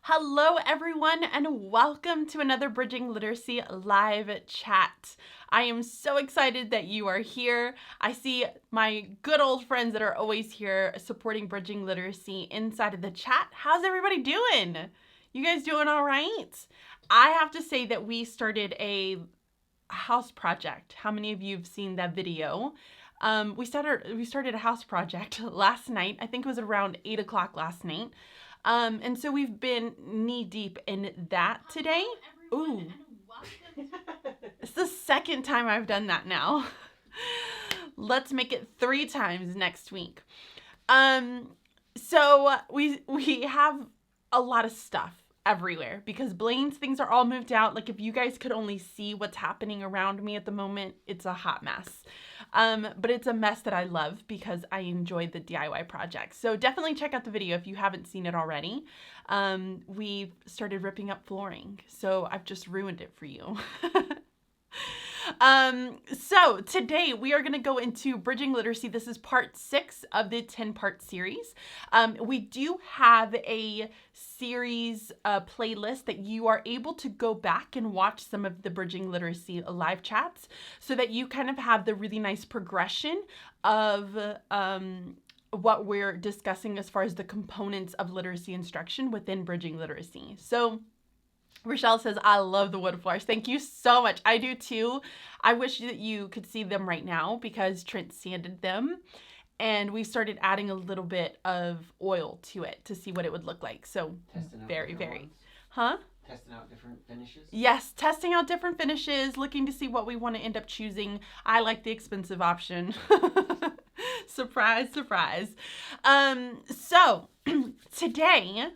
Hello, everyone, and welcome to another Bridging Literacy live chat. I am so excited that you are here. I see my good old friends that are always here supporting Bridging Literacy inside of the chat. How's everybody doing? You guys doing all right? I have to say that we started a house project. How many of you have seen that video? We started a house project last night. I think it was around 8 o'clock last night. And so we've been knee deep in that today. Ooh. It's the second time I've done that now. Let's make it 3 times next week. So we have a lot of stuff everywhere because Blaine's things are all moved out. Like, if you guys could only see what's happening around me at the moment, it's a hot mess. But it's a mess that I love because I enjoy the DIY project. So definitely check out the video if you haven't seen it already. We've started ripping up flooring, so I've just ruined it for you. So today we are going to go into Bridging Literacy. This is part 6 of the 10-part series. We do have a series playlist that you are able to go back and watch some of the Bridging Literacy live chats so that you kind of have the really nice progression of what we're discussing as far as the components of literacy instruction within Bridging Literacy. So Rochelle says, I love the wood floors. Thank you so much. I do too. I wish that you could see them right now because Trent sanded them and we started adding a little bit of oil to it to see what it would look like. So very. Huh? Testing out different finishes? Yes, testing out different finishes, looking to see what we want to end up choosing. I like the expensive option. Surprise, surprise. So today,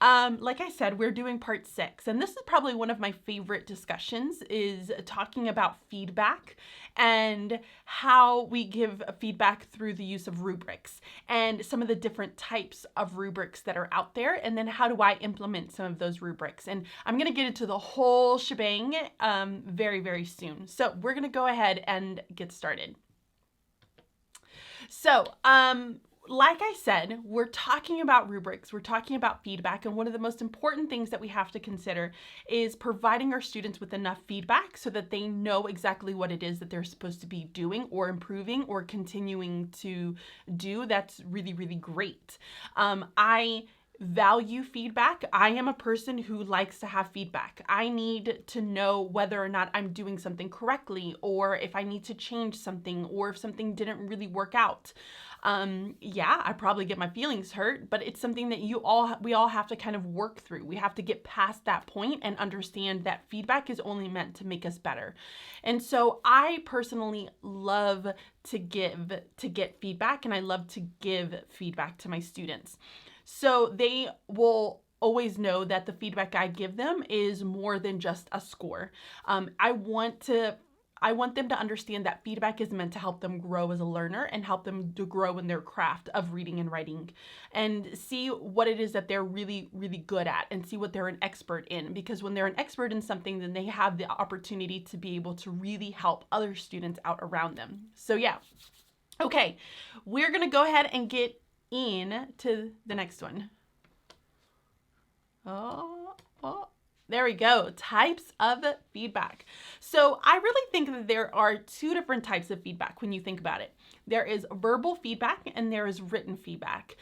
like I said, we're doing part 6, and this is probably one of my favorite discussions, is talking about feedback and how we give feedback through the use of rubrics and some of the different types of rubrics that are out there, and then how do I implement some of those rubrics. And I'm going to get into the whole shebang very, very soon. So we're going to go ahead and get started. So, like I said, we're talking about rubrics, we're talking about feedback, and one of the most important things that we have to consider is providing our students with enough feedback so that they know exactly what it is that they're supposed to be doing or improving or continuing to do. That's really, really great. I value feedback. I am a person who likes to have feedback. I need to know whether or not I'm doing something correctly, or if I need to change something, or if something didn't really work out. Yeah, I probably get my feelings hurt, but it's something that we all have to kind of work through. We have to get past that point and understand that feedback is only meant to make us better. And so I personally love to get feedback, and I love to give feedback to my students. So they will always know that the feedback I give them is more than just a score. I want them to understand that feedback is meant to help them grow as a learner and help them to grow in their craft of reading and writing and see what it is that they're really, really good at and see what they're an expert in. Because when they're an expert in something, then they have the opportunity to be able to really help other students out around them. So yeah. Okay, we're going to go ahead and get to the next one. There we go. Types of feedback. So I really think that there are 2 different types of feedback when you think about it. There is verbal feedback and there is written feedback.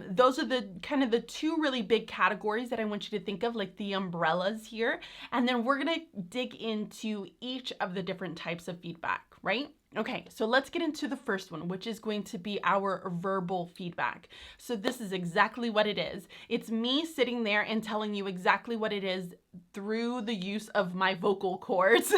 Those are the kind of the 2 really big categories that I want you to think of, like the umbrellas here. And then we're going to dig into each of the different types of feedback, right? Okay, so let's get into the first one, which is going to be our verbal feedback. So this is exactly what it is. It's me sitting there and telling you exactly what it is through the use of my vocal cords,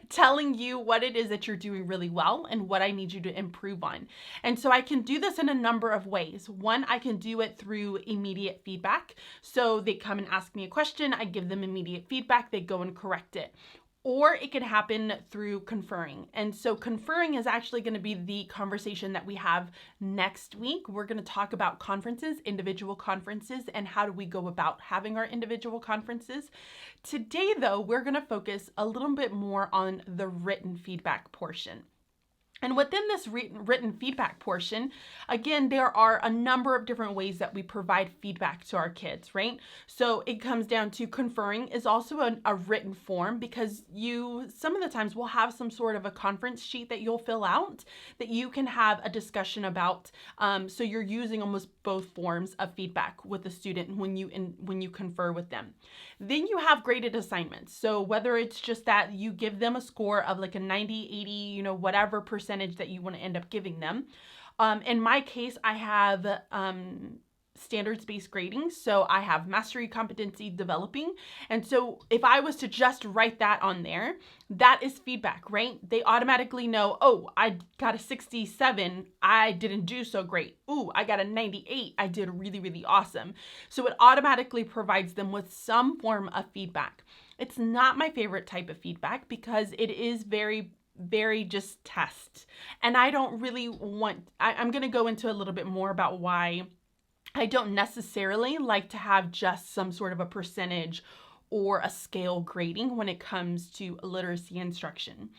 telling you what it is that you're doing really well and what I need you to improve on. And so I can do this in a number of ways. One, I can do it through immediate feedback. So they come and ask me a question, I give them immediate feedback, they go and correct it. Or it can happen through conferring. And so conferring is actually going to be the conversation that we have next week. We're going to talk about conferences, individual conferences, and how do we go about having our individual conferences. Today, though, we're going to focus a little bit more on the written feedback portion. And within this written feedback portion, again, there are a number of different ways that we provide feedback to our kids, right? So it comes down to conferring is also a written form, because some of the times will have some sort of a conference sheet that you'll fill out that you can have a discussion about. So you're using almost both forms of feedback with the student when you confer with them. Then you have graded assignments. So whether it's just that you give them a score of like a 90, 80, whatever percentage that you want to end up giving them. In my case, I have standards-based grading. So I have mastery, competency, developing. And so if I was to just write that on there, that is feedback, right? They automatically know, oh, I got a 67. I didn't do so great. Ooh, I got a 98. I did really, really awesome. So it automatically provides them with some form of feedback. It's not my favorite type of feedback because it is very just test. And I don't really I'm going to go into a little bit more about why I don't necessarily like to have just some sort of a percentage or a scale grading when it comes to literacy instruction.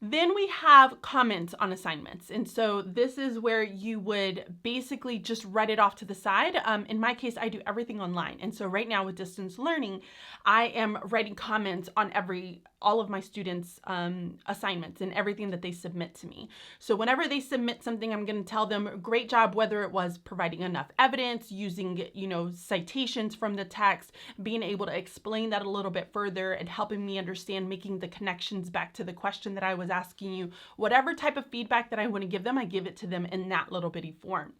Then we have comments on assignments. And so this is where you would basically just write it off to the side. In my case, I do everything online. And so right now with distance learning, I am writing comments on all of my students' assignments and everything that they submit to me. So whenever they submit something, I'm going to tell them, great job, whether it was providing enough evidence, using, citations from the text, being able to explain that a little bit further and helping me understand, making the connections back to the question that I was asking you. Whatever type of feedback that I want to give them, I give it to them in that little bitty form.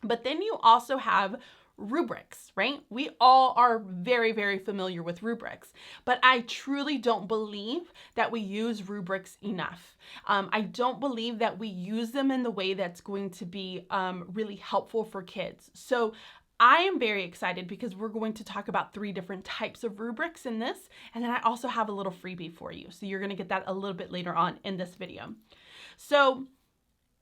But then you also have rubrics, right? We all are very, very familiar with rubrics, but I truly don't believe that we use rubrics enough. I don't believe that we use them in the way that's going to be really helpful for kids. So I am very excited because we're going to talk about 3 different types of rubrics in this. And then I also have a little freebie for you. So you're going to get that a little bit later on in this video. So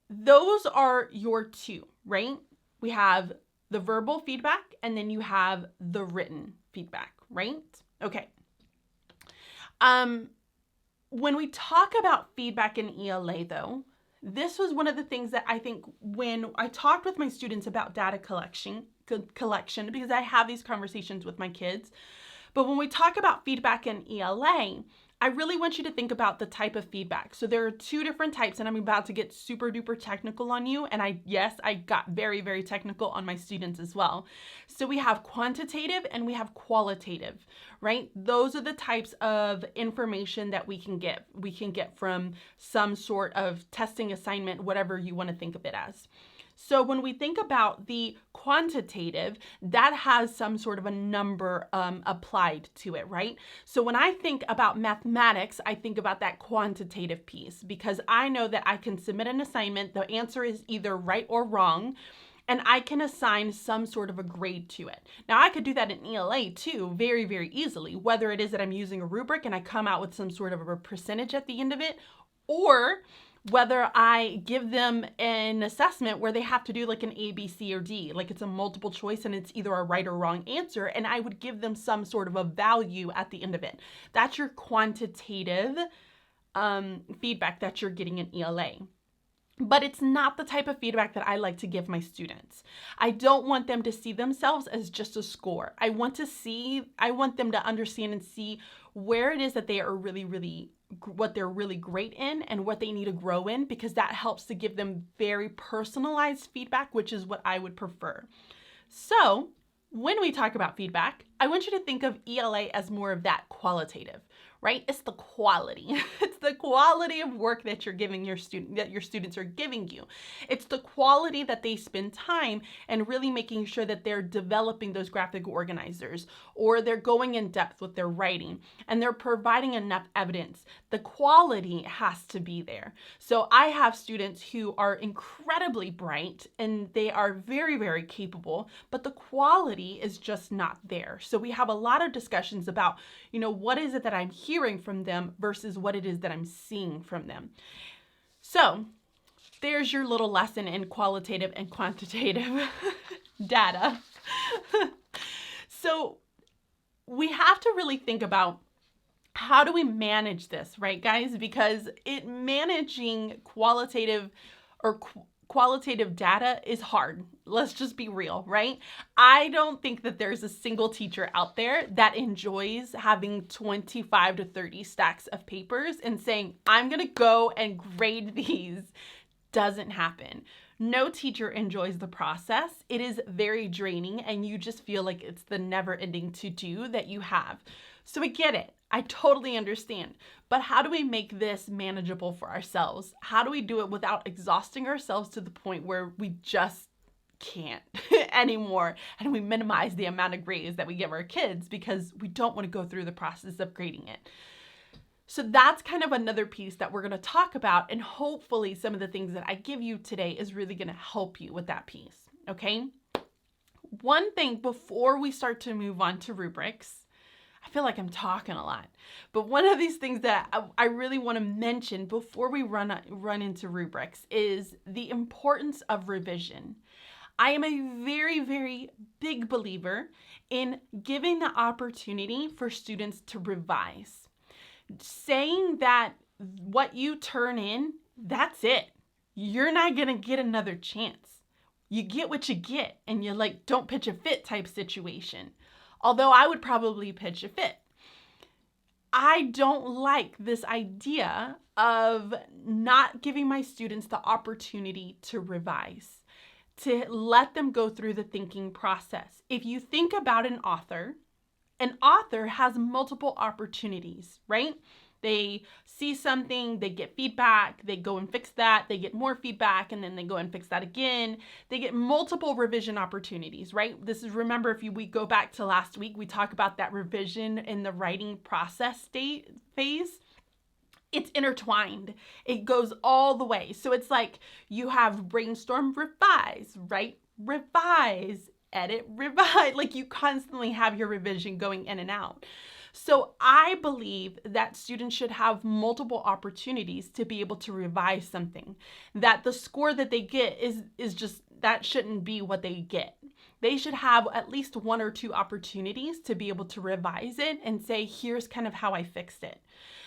those are your 2, right? We have the verbal feedback and then you have the written feedback, right? Okay. When we talk about feedback in ELA though, this was one of the things that I think when I talked with my students about data collection, because I have these conversations with my kids. But when we talk about feedback in ELA, I really want you to think about the type of feedback. So there are 2 different types, and I'm about to get super duper technical on you. And I got very, very technical on my students as well. So we have quantitative and we have qualitative, right? Those are the types of information that we can get. We can get from some sort of testing assignment, whatever you want to think of it as. So when we think about the quantitative, that has some sort of a number applied to it, right? So when I think about mathematics, I think about that quantitative piece because I know that I can submit an assignment, the answer is either right or wrong, and I can assign some sort of a grade to it. Now I could do that in ELA too, very, very easily, whether it is that I'm using a rubric and I come out with some sort of a percentage at the end of it, or whether I give them an assessment where they have to do like an A, B, C, or D, like it's a multiple choice and it's either a right or wrong answer, and I would give them some sort of a value at the end of it. That's your quantitative feedback that you're getting in ELA. But it's not the type of feedback that I like to give my students. I don't want them to see themselves as just a score. I want them to understand and see where it is that they are what they're really great in and what they need to grow in, because that helps to give them very personalized feedback, which is what I would prefer. So when we talk about feedback, I want you to think of ELA as more of that qualitative, right? It's the quality. It's the quality of work that you're giving your students are giving you. It's the quality that they spend time and really making sure that they're developing those graphic organizers, or they're going in depth with their writing and they're providing enough evidence. The quality has to be there. So I have students who are incredibly bright and they are very, very capable, but the quality is just not there. So we have a lot of discussions about, what is it that I'm hearing from them versus what it is that I'm seeing from them. So there's your little lesson in qualitative and quantitative data. So we have to really think about how do we manage this, right, guys? Because managing qualitative or qualitative data is hard. Let's just be real, right? I don't think that there's a single teacher out there that enjoys having 25 to 30 stacks of papers and saying, I'm going to go and grade these. Doesn't happen. No teacher enjoys the process. It is very draining, and you just feel like it's the never-ending to-do that you have. So I get it. I totally understand. But how do we make this manageable for ourselves? How do we do it without exhausting ourselves to the point where we just can't anymore, and we minimize the amount of grades that we give our kids because we don't want to go through the process of grading it? So that's kind of another piece that we're going to talk about, and hopefully some of the things that I give you today is really going to help you with that piece, okay? One thing before we start to move on to rubrics, I feel like I'm talking a lot, but one of these things that I really want to mention before we run into rubrics is the importance of revision. I am a very, very big believer in giving the opportunity for students to revise. Saying that what you turn in, that's it. You're not going to get another chance. You get what you get, and you're like, don't pitch a fit type situation. Although I would probably pitch a fit. I don't like this idea of not giving my students the opportunity to revise, to let them go through the thinking process. If you think about an author has multiple opportunities, right? They see something, they get feedback, they go and fix that, they get more feedback, and then they go and fix that again. They get multiple revision opportunities, right? This is, remember, if we go back to last week, we talk about that revision in the writing process phase. It's intertwined. It goes all the way. So it's like you have brainstorm, revise, right? Revise, edit, revise. Like you constantly have your revision going in and out. So I believe that students should have multiple opportunities to be able to revise something. That the score that they get is just, that shouldn't be what they get. They should have at least one or two opportunities to be able to revise it and say, here's kind of how I fixed it.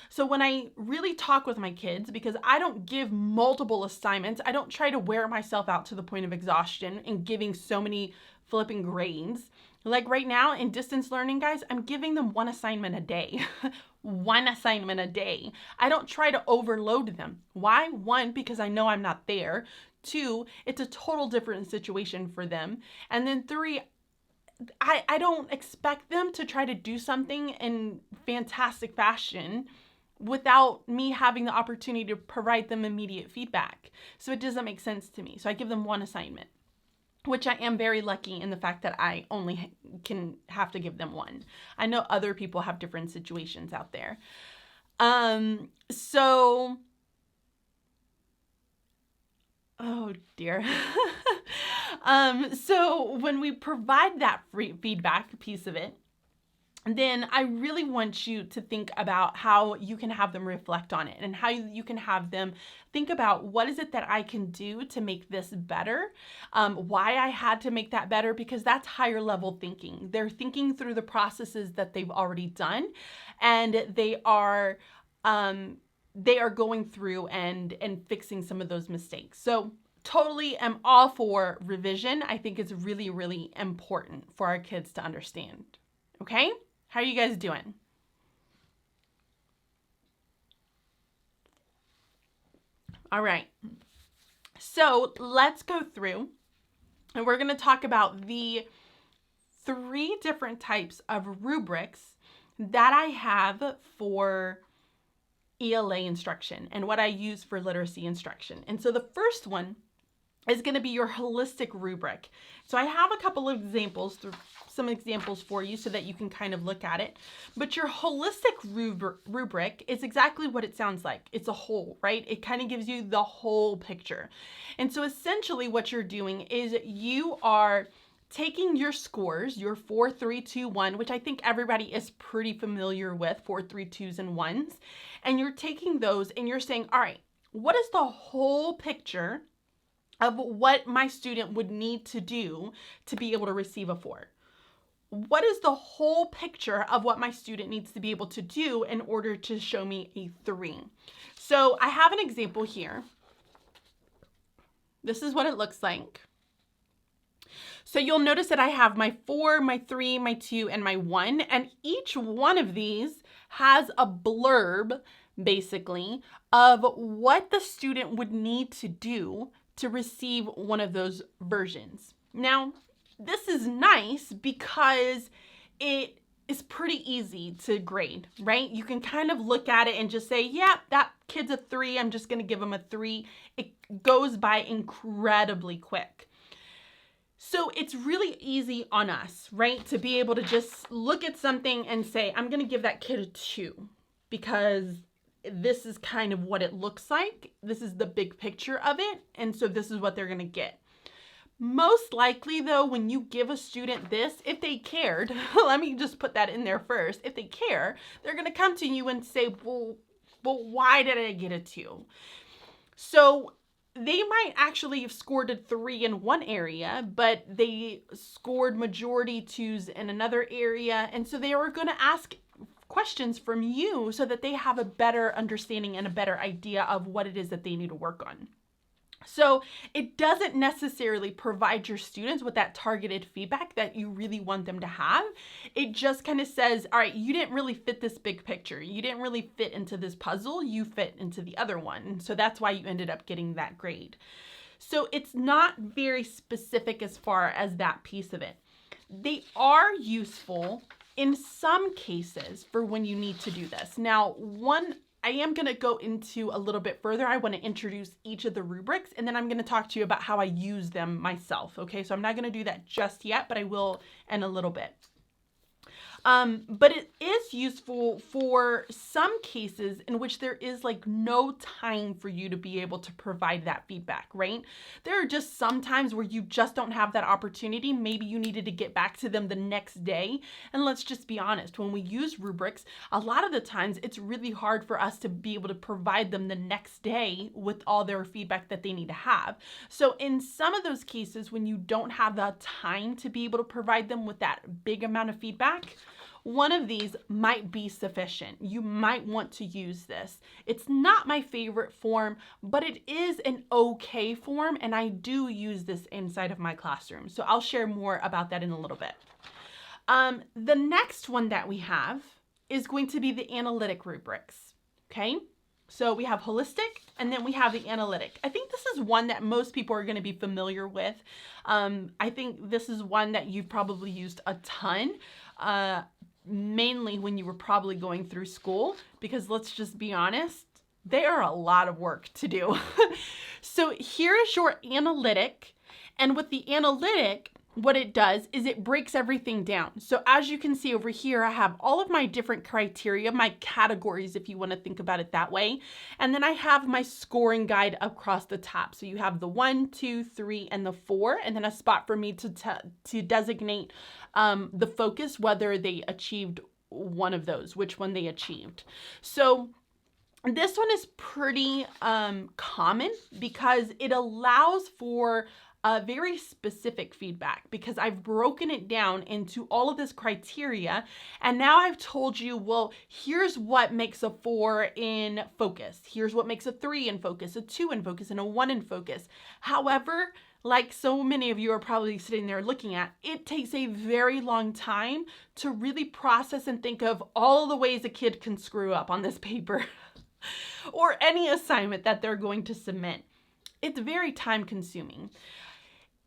So when I really talk with my kids, because I don't give multiple assignments, I don't try to wear myself out to the point of exhaustion and giving so many flipping grades. Like right now in distance learning, guys, I'm giving them one assignment a day. One assignment a day. I don't try to overload them. Why? One, because I know I'm not there. Two, it's a total different situation for them. And then three, I don't expect them to try to do something in fantastic fashion without me having the opportunity to provide them immediate feedback. So it doesn't make sense to me. So I give them one assignment, which I am very lucky in the fact that I only can have to give them one. I know other people have different situations out there. Oh dear. So when we provide that free feedback piece of it, then I really want you to think about how you can have them reflect on it and how you can have them think about what is it that I can do to make this better, why I had to make that better, because that's higher level thinking. They're thinking through the processes that they've already done, and they are going through and fixing some of those mistakes. So totally am all for revision. I think it's really, really important for our kids to understand. Okay? How are you guys doing? All right. So let's go through, and we're going to talk about the 3 different types of rubrics that I have for ELA instruction and what I use for literacy instruction. And so the first one is going to be your holistic rubric. So I have a couple of examples, some examples for you so that you can kind of look at it. But your holistic rubric is exactly what it sounds like. It's a whole, right? It kind of gives you the whole picture. And so essentially what you're doing is you are taking your scores, your 4, 3, 2, 1, which I think everybody is pretty familiar with, 4, 3, 2s, and 1s. And you're taking those and you're saying, all right, what is the whole picture of what my student would need to do to be able to receive a 4? what is the whole picture of what my student needs to be able to do in order to show me a 3? So I have an example here. This is what it looks like. So you'll notice that I have my 4, my 3, my 2, and my 1, and each one of these has a blurb, basically, of what the student would need to do to receive one of those versions. Now, this is nice because it is pretty easy to grade, right? You can kind of look at it and just say, yeah, that kid's a 3, I'm just gonna give them a 3. It goes by incredibly quick. So it's really easy on us, right? To be able to just look at something and say, I'm gonna give that kid a 2 because this is kind of what it looks like. This is the big picture of it. And so this is what they're gonna get. Most likely though, when you give a student this, if they cared, let me just put that in there first. If they care, they're gonna come to you and say, well, why did I get a 2? So they might actually have scored a 3 in one area, but they scored majority 2s in another area. And so they are going to ask questions from you so that they have a better understanding and a better idea of what it is that they need to work on. So it doesn't necessarily provide your students with that targeted feedback that you really want them to have. It just kind of says, all right, you didn't really fit this big picture. You didn't really fit into this puzzle. You fit into the other one. So that's why you ended up getting that grade. So it's not very specific as far as that piece of it. They are useful in some cases for when you need to do this. Now, I am going to go into a little bit further. I want to introduce each of the rubrics, and then I'm going to talk to you about how I use them myself. Okay, so I'm not going to do that just yet, but I will in a little bit. But it is useful for some cases in which there is like no time for you to be able to provide that feedback, right? There are just some times where you just don't have that opportunity. Maybe you needed to get back to them the next day. And let's just be honest, when we use rubrics, a lot of the times it's really hard for us to be able to provide them the next day with all their feedback that they need to have. So in some of those cases, when you don't have the time to be able to provide them with that big amount of feedback, one of these might be sufficient. You might want to use this. It's not my favorite form, but it is an okay form, and I do use this inside of my classroom. So I'll share more about that in a little bit. The next one that we have is going to be the analytic rubrics, okay? So we have holistic, and then we have the analytic. I think this is one that most people are going to be familiar with. I think this is one that you've probably used a ton. Mainly when you were probably going through school, because let's just be honest, they are a lot of work to do. So here is your analytic, and with the analytic, what it does is it breaks everything down. So as you can see over here, I have all of my different criteria, my categories, if you want to think about it that way. And then I have my scoring guide across the top. So you have the 1, 2, 3, and the 4, and then a spot for me to designate the focus, whether they achieved one of those, which one they achieved. So this one is pretty common because it allows for very specific feedback, because I've broken it down into all of this criteria, and now I've told you, well, here's what makes a 4 in focus. Here's what makes a 3 in focus, a 2 in focus, and a 1 in focus. However, like so many of you are probably sitting there looking at, it takes a very long time to really process and think of all the ways a kid can screw up on this paper or any assignment that they're going to submit. It's very time consuming.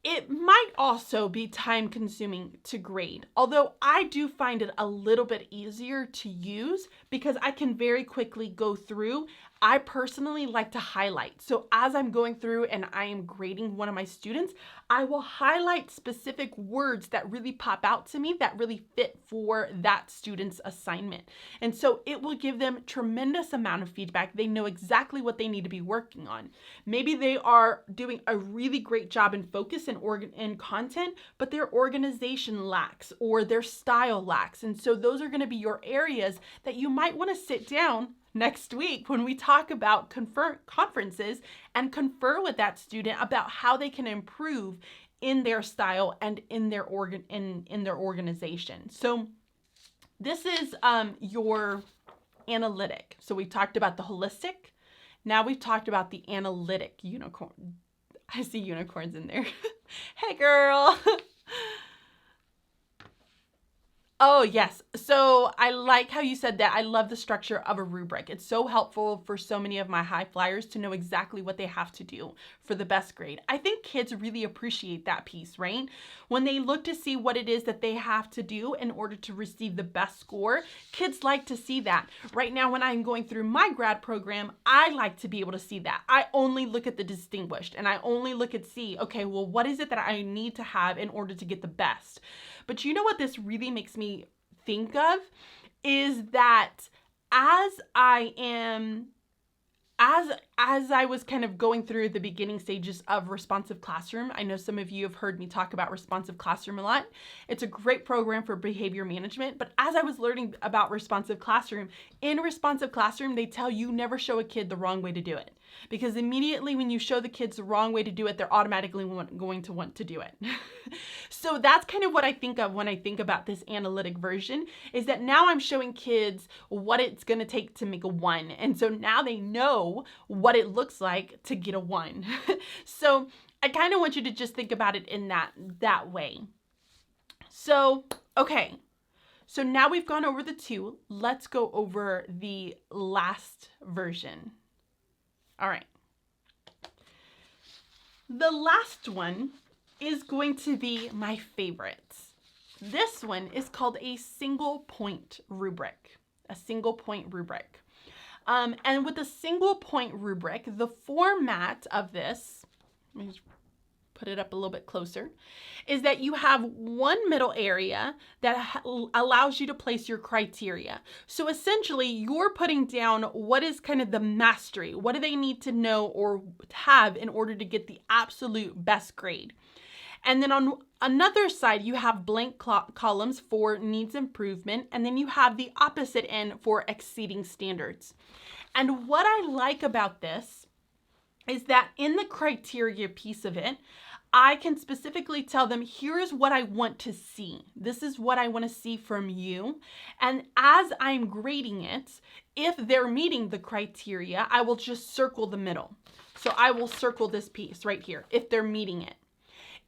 It might also be time consuming to grade, although I do find it a little bit easier to use because I can very quickly go through. I personally like to highlight. So as I'm going through and I am grading one of my students, I will highlight specific words that really pop out to me that really fit for that student's assignment. And so it will give them tremendous amount of feedback. They know exactly what they need to be working on. Maybe they are doing a really great job in focus and content, but their organization lacks or their style lacks. And so those are going to be your areas that you might want to sit down next week when we talk about conferences and confer with that student about how they can improve in their style and in their in their organization. So this is your analytic. So we talked about the holistic. Now we've talked about the analytic unicorn. I see unicorns in there. Hey, girl. Oh, yes. So I like how you said that. I love the structure of a rubric. It's so helpful for so many of my high flyers to know exactly what they have to do for the best grade. I think kids really appreciate that piece, right? When they look to see what it is that they have to do in order to receive the best score, kids like to see that. Right now, when I'm going through my grad program, I like to be able to see that. I only look at the distinguished and I only look at see, okay, well, what is it that I need to have in order to get the best? But you know what this really makes me think of is that as I was kind of going through the beginning stages of responsive classroom, I know some of you have heard me talk about responsive classroom a lot. It's a great program for behavior management, but as I was learning about responsive classroom, in responsive classroom, they tell you never show a kid the wrong way to do it. Because immediately when you show the kids the wrong way to do it, they're automatically going to want to do it. So that's kind of what I think of when I think about this analytic version, is that now I'm showing kids what it's going to take to make a 1. And so now they know what it looks like to get a 1. So I kind of want you to just think about it in that way. So, okay. So now we've gone over the 2. Let's go over the last version. All right. The last one is going to be my favorite. This one is called a single point rubric. A single point rubric. And with a single point rubric, the format of this, let me just put it up a little bit closer, is that you have one middle area that allows you to place your criteria. So essentially, you're putting down what is kind of the mastery. What do they need to know or have in order to get the absolute best grade? And then on another side, you have blank columns for needs improvement, and then you have the opposite end for exceeding standards. And what I like about this is that in the criteria piece of it, I can specifically tell them, here's what I want to see. This is what I want to see from you. And as I'm grading it, if they're meeting the criteria, I will just circle the middle. So I will circle this piece right here if they're meeting it.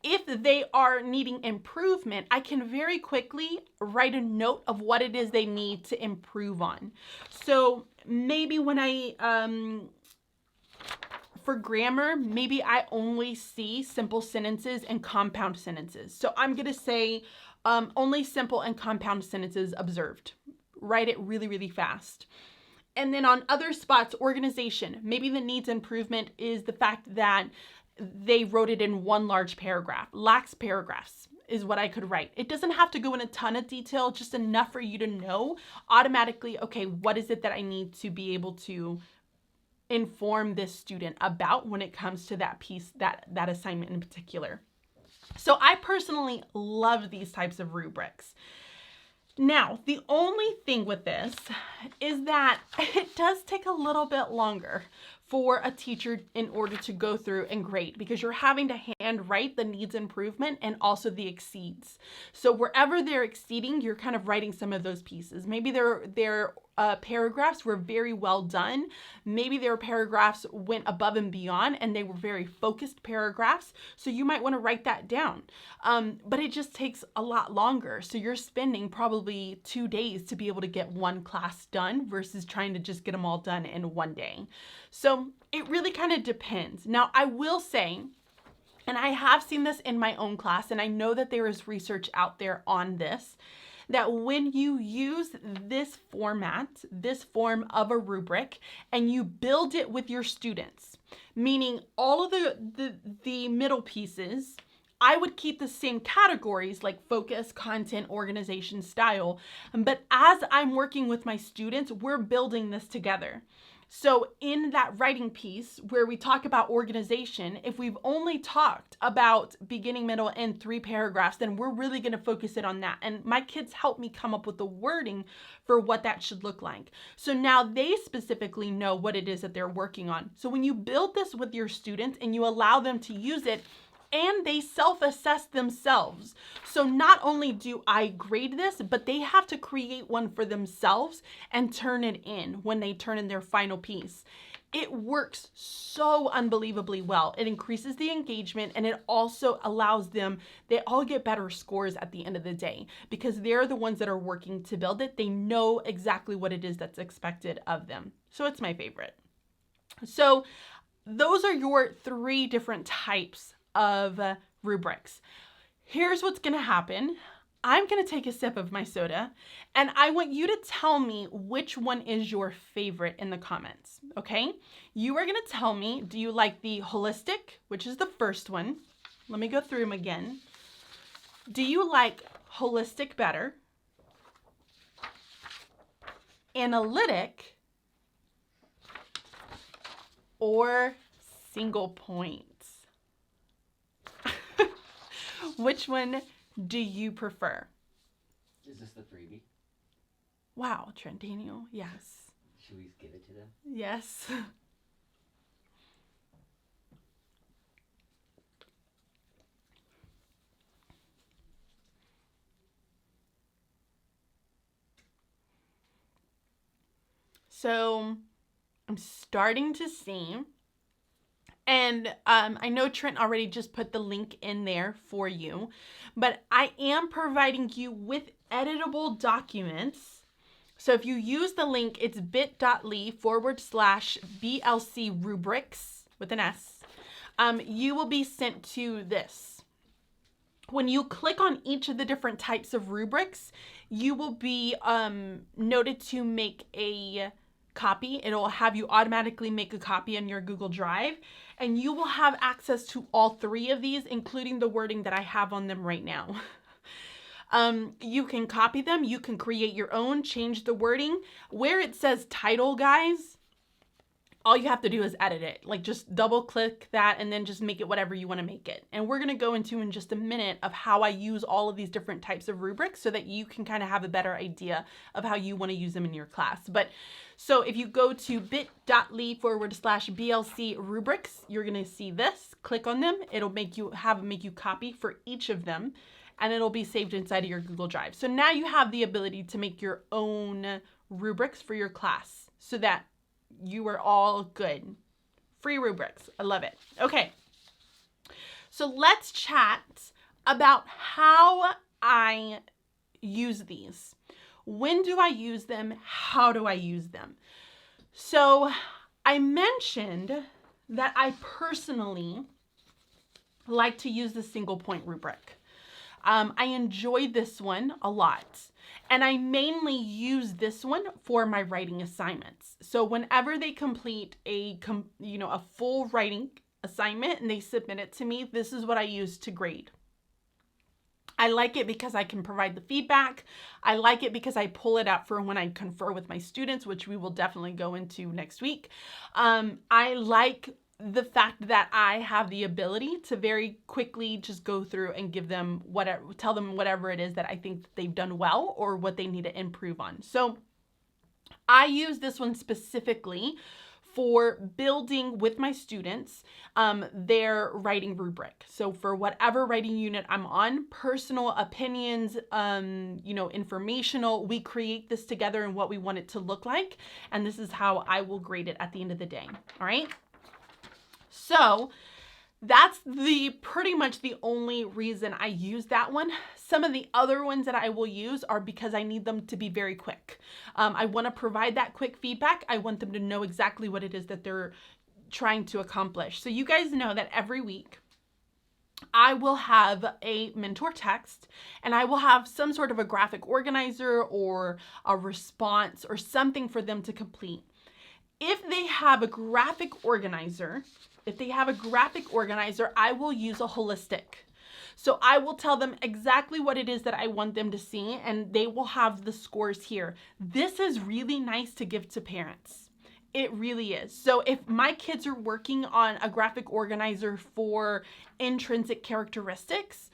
If they are needing improvement, I can very quickly write a note of what it is they need to improve on. So maybe when for grammar, maybe I only see simple sentences and compound sentences. So I'm going to say only simple and compound sentences observed. Write it really, really fast. And then on other spots, organization, maybe the needs improvement is the fact that they wrote it in one large paragraph. Lacks paragraphs is what I could write. It doesn't have to go in a ton of detail, just enough for you to know automatically, okay, what is it that I need to be able to inform this student about when it comes to that piece, that assignment in particular. So I personally love these types of rubrics. Now, the only thing with this is that it does take a little bit longer for a teacher in order to go through and grade, because you're having to hand write the needs improvement and also the exceeds. So wherever they're exceeding, you're kind of writing some of those pieces. Maybe their paragraphs were very well done. Maybe their paragraphs went above and beyond and they were very focused paragraphs. So you might want to write that down. But it just takes a lot longer. So you're spending probably 2 days to be able to get one class done versus trying to just get them all done in one day. So it really kind of depends. Now, I will say, and I have seen this in my own class, and I know that there is research out there on this, that when you use this format, this form of a rubric, and you build it with your students, meaning all of the middle pieces, I would keep the same categories like focus, content, organization, style. But as I'm working with my students, we're building this together. So in that writing piece where we talk about organization, if we've only talked about beginning, middle, and 3 paragraphs, then we're really going to focus it on that. And my kids help me come up with the wording for what that should look like. So now they specifically know what it is that they're working on. So when you build this with your students and you allow them to use it, and they self-assess themselves. So not only do I grade this, but they have to create one for themselves and turn it in when they turn in their final piece. It works so unbelievably well. It increases the engagement, and it also allows them, they all get better scores at the end of the day because they're the ones that are working to build it. They know exactly what it is that's expected of them. So it's my favorite. So those are your 3 different types of rubrics. Here's what's going to happen. I'm going to take a sip of my soda, and I want you to tell me which one is your favorite in the comments, okay? You are going to tell me, do you like the holistic, which is the first one? Let me go through them again. Do you like holistic better? Analytic? Or single points? Which one do you prefer? Is this the freebie? Wow, Trent Daniel, yes. Should we give it to them? Yes. So I'm starting to see, and I know Trent already just put the link in there for you, but I am providing you with editable documents. So if you use the link, it's bit.ly/BLC rubrics with an S. You will be sent to this. When you click on each of the different types of rubrics, you will be noted to make a copy. It'll have you automatically make a copy in your Google Drive, and you will have access to all 3 of these, including the wording that I have on them right now. You can copy them, you can create your own, change the wording. Where it says title, guys, all you have to do is edit it. Like, just double click that and then just make it whatever you want to make it. And we're going to go into in just a minute of how I use all of these different types of rubrics so that you can kind of have a better idea of how you want to use them in your class. But so if you go to bit.ly/BLC rubrics, you're going to see this. Click on them. It'll make you copy for each of them, and it'll be saved inside of your Google Drive. So now you have the ability to make your own rubrics for your class so that you are all good. Free rubrics. I love it. Okay. So let's chat about how I use these. When do I use them? How do I use them? So I mentioned that I personally like to use the single point rubric. I enjoy this one a lot. And I mainly use this one for my writing assignments. So whenever they complete a full writing assignment and they submit it to me, this is what I use to grade. I like it because I can provide the feedback. I like it because I pull it out for when I confer with my students, which we will definitely go into next week. I like the fact that I have the ability to very quickly just go through and give them tell them whatever it is that I think that they've done well or what they need to improve on. So I use this one specifically for building with my students their writing rubric. So for whatever writing unit I'm on, personal opinions, informational, we create this together and what we want it to look like. And this is how I will grade it at the end of the day. All right. So that's pretty much the only reason I use that one. Some of the other ones that I will use are because I need them to be very quick. I want to provide that quick feedback. I want them to know exactly what it is that they're trying to accomplish. So you guys know that every week I will have a mentor text and I will have some sort of a graphic organizer or a response or something for them to complete. If they have a graphic organizer, I will use a holistic. So I will tell them exactly what it is that I want them to see, and they will have the scores here. This is really nice to give to parents. It really is. So if my kids are working on a graphic organizer for intrinsic characteristics,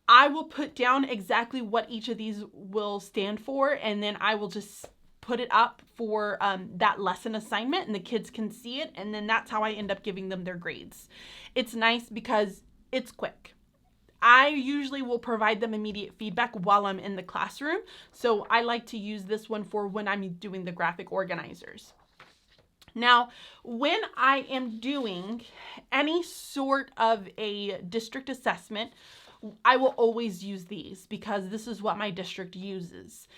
I will put down exactly what each of these will stand for, and then I will just put it up for that lesson assignment, and the kids can see it, and then that's how I end up giving them their grades. It's nice because it's quick. I usually will provide them immediate feedback while I'm in the classroom. So I like to use this one for when I'm doing the graphic organizers. Now, when I am doing any sort of a district assessment, I will always use these because this is what my district uses.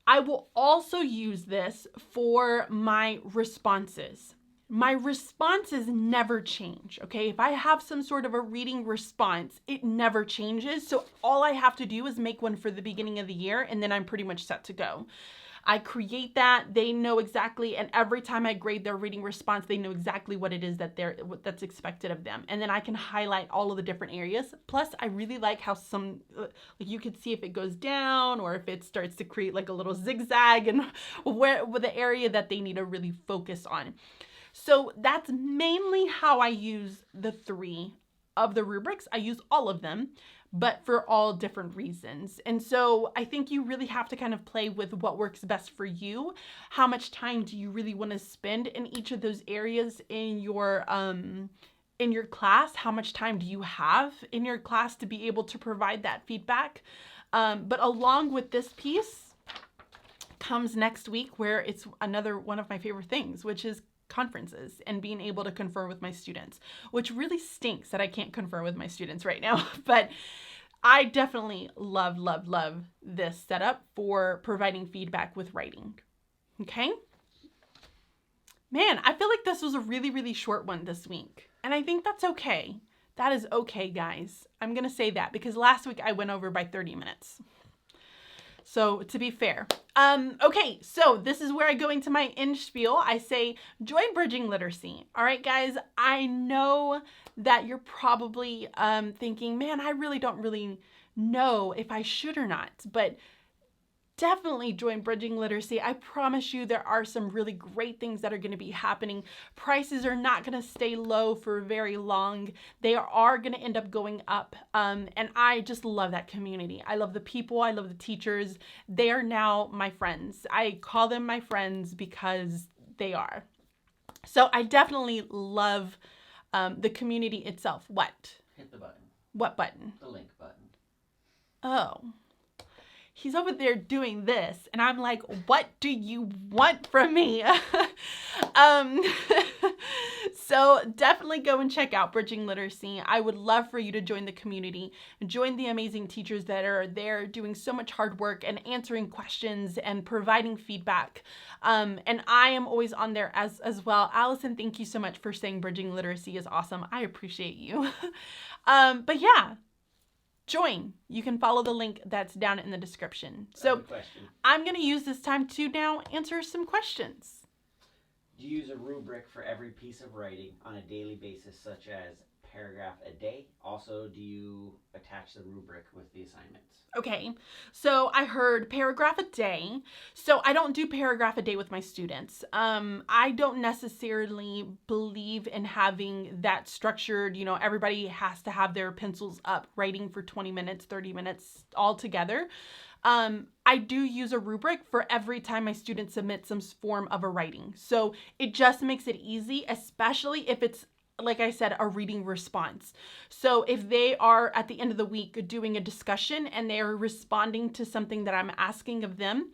I will also use this for my responses. My responses never change, okay? If I have some sort of a reading response, it never changes. So all I have to do is make one for the beginning of the year, and then I'm pretty much set to go. I create that, they know exactly, and every time I grade their reading response, they know exactly what it is that's expected of them. And then I can highlight all of the different areas. Plus, I really like how some, like you could see if it goes down or if it starts to create like a little zigzag and where the area that they need to really focus on. So that's mainly how I use the 3 of the rubrics. I use all of them, but for all different reasons. And so I think you really have to kind of play with what works best for you. How much time do you really want to spend in each of those areas in your class? How much time do you have in your class to be able to provide that feedback? But along with this piece comes next week, where it's another one of my favorite things, which is conferences and being able to confer with my students, which really stinks that I can't confer with my students right now. But I definitely love, love, love this setup for providing feedback with writing. Okay. Man, I feel like this was a really, really short one this week. And I think that's okay. That is okay, guys. I'm going to say that because last week I went over by 30 minutes. So to be fair. Okay, so this is where I go into my end spiel. I say, join Bridging Literacy. All right, guys, I know that you're probably thinking, man, I really don't really know if I should or not, but definitely join Bridging Literacy. I promise you there are some really great things that are going to be happening. Prices are not going to stay low for very long. They are going to end up going up. And I just love that community. I love the people. I love the teachers. They are now my friends. I call them my friends because they are. So I definitely love the community itself. What? Hit the button. What button? The link button. Oh. He's over there doing this, and I'm like, what do you want from me? So definitely go and check out Bridging Literacy. I would love for you to join the community, join the amazing teachers that are there doing so much hard work and answering questions and providing feedback. And I am always on there as well. Allison, thank you so much for saying Bridging Literacy is awesome. I appreciate you. But yeah. Join. You can follow the link that's down in the description. So I'm going to use this time to now answer some questions. Do you use a rubric for every piece of writing on a daily basis, such as paragraph a day? Also, do you attach the rubric with the assignments? Okay, so I heard paragraph a day. So I don't do paragraph a day with my students. I don't necessarily believe in having that structured, everybody has to have their pencils up writing for 20 minutes, 30 minutes all together. I do use a rubric for every time my students submit some form of a writing. So it just makes it easy, especially if it's, like I said, a reading response. So if they are at the end of the week doing a discussion and they are responding to something that I'm asking of them,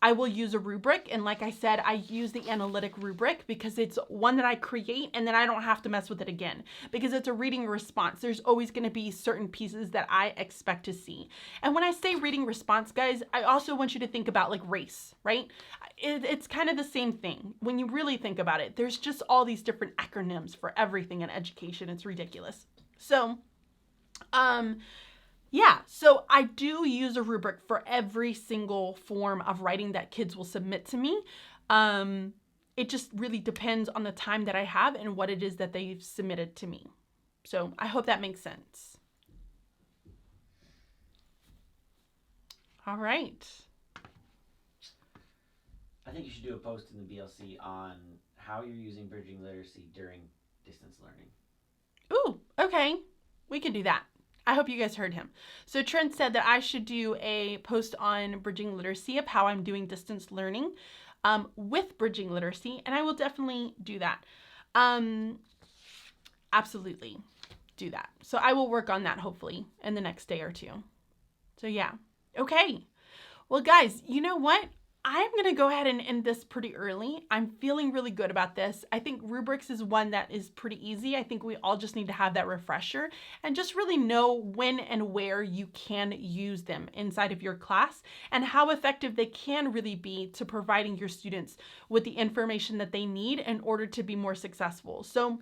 I will use a rubric. And like I said, I use the analytic rubric because it's one that I create and then I don't have to mess with it again because it's a reading response. There's always going to be certain pieces that I expect to see. And when I say reading response, guys, I also want you to think about like race, right? It's kind of the same thing. When you really think about it, there's just all these different acronyms for everything in education. It's ridiculous. So, yeah, so I do use a rubric for every single form of writing that kids will submit to me. It just really depends on the time that I have and what it is that they've submitted to me. So I hope that makes sense. All right. I think you should do a post in the BLC on how you're using Bridging Literacy during distance learning. Ooh, okay. We can do that. I hope you guys heard him. So Trent said that I should do a post on Bridging Literacy of how I'm doing distance learning with Bridging Literacy, and I will definitely do that. Absolutely. do that. So I will work on that hopefully in the next day or two. So yeah. Okay. Well, guys, you know what? I'm going to go ahead and end this pretty early. I'm feeling really good about this. I think rubrics is one that is pretty easy. I think we all just need to have that refresher and just really know when and where you can use them inside of your class and how effective they can really be to providing your students with the information that they need in order to be more successful. So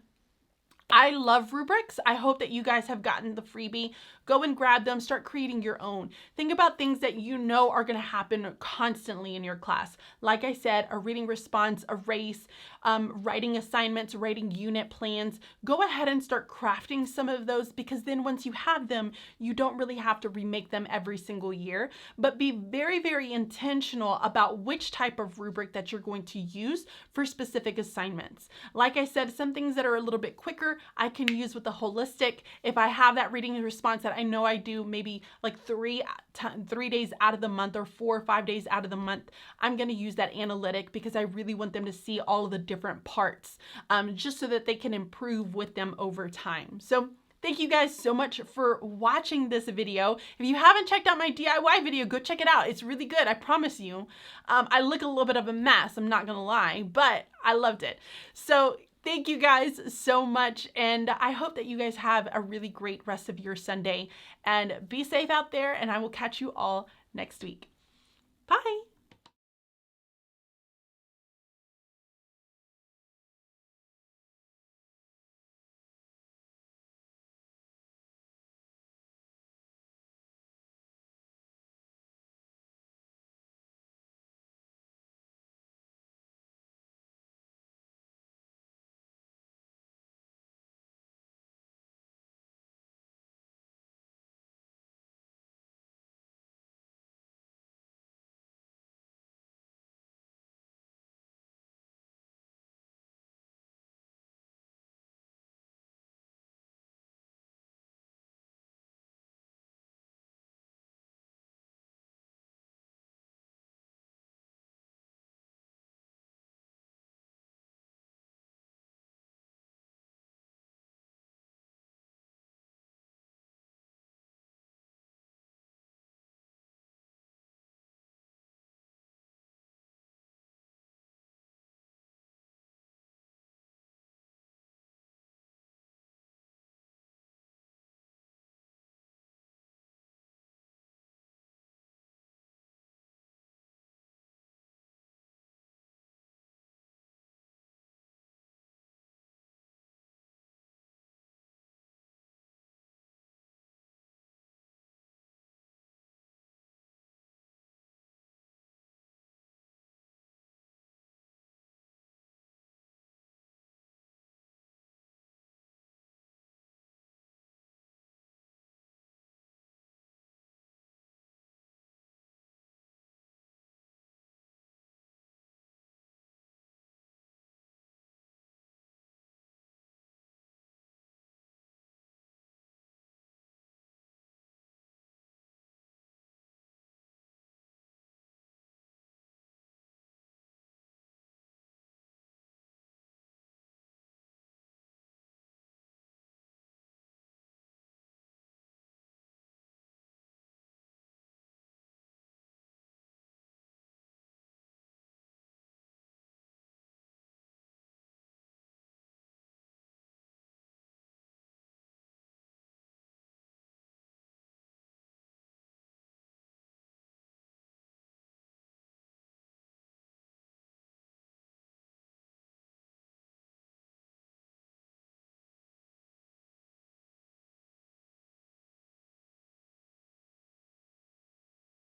I love rubrics. I hope that you guys have gotten the freebie. Go and grab them, start creating your own. Think about things that you know are going to happen constantly in your class. Like I said, a reading response, a race, writing assignments, writing unit plans. Go ahead and start crafting some of those, because then once you have them, you don't really have to remake them every single year. But be very, very intentional about which type of rubric that you're going to use for specific assignments. Like I said, some things that are a little bit quicker, I can use with the holistic. If I have that reading response that I know I do maybe like 3 days out of the month or 4 or 5 days out of the month, I'm going to use that analytic because I really want them to see all of the different parts, just so that they can improve with them over time. So thank you guys so much for watching this video. If you haven't checked out my DIY video, go check it out. It's really good, I promise you. I look a little bit of a mess, I'm not gonna lie, but I loved it. So thank you guys so much, and I hope that you guys have a really great rest of your Sunday, and be safe out there, and I will catch you all next week. Bye.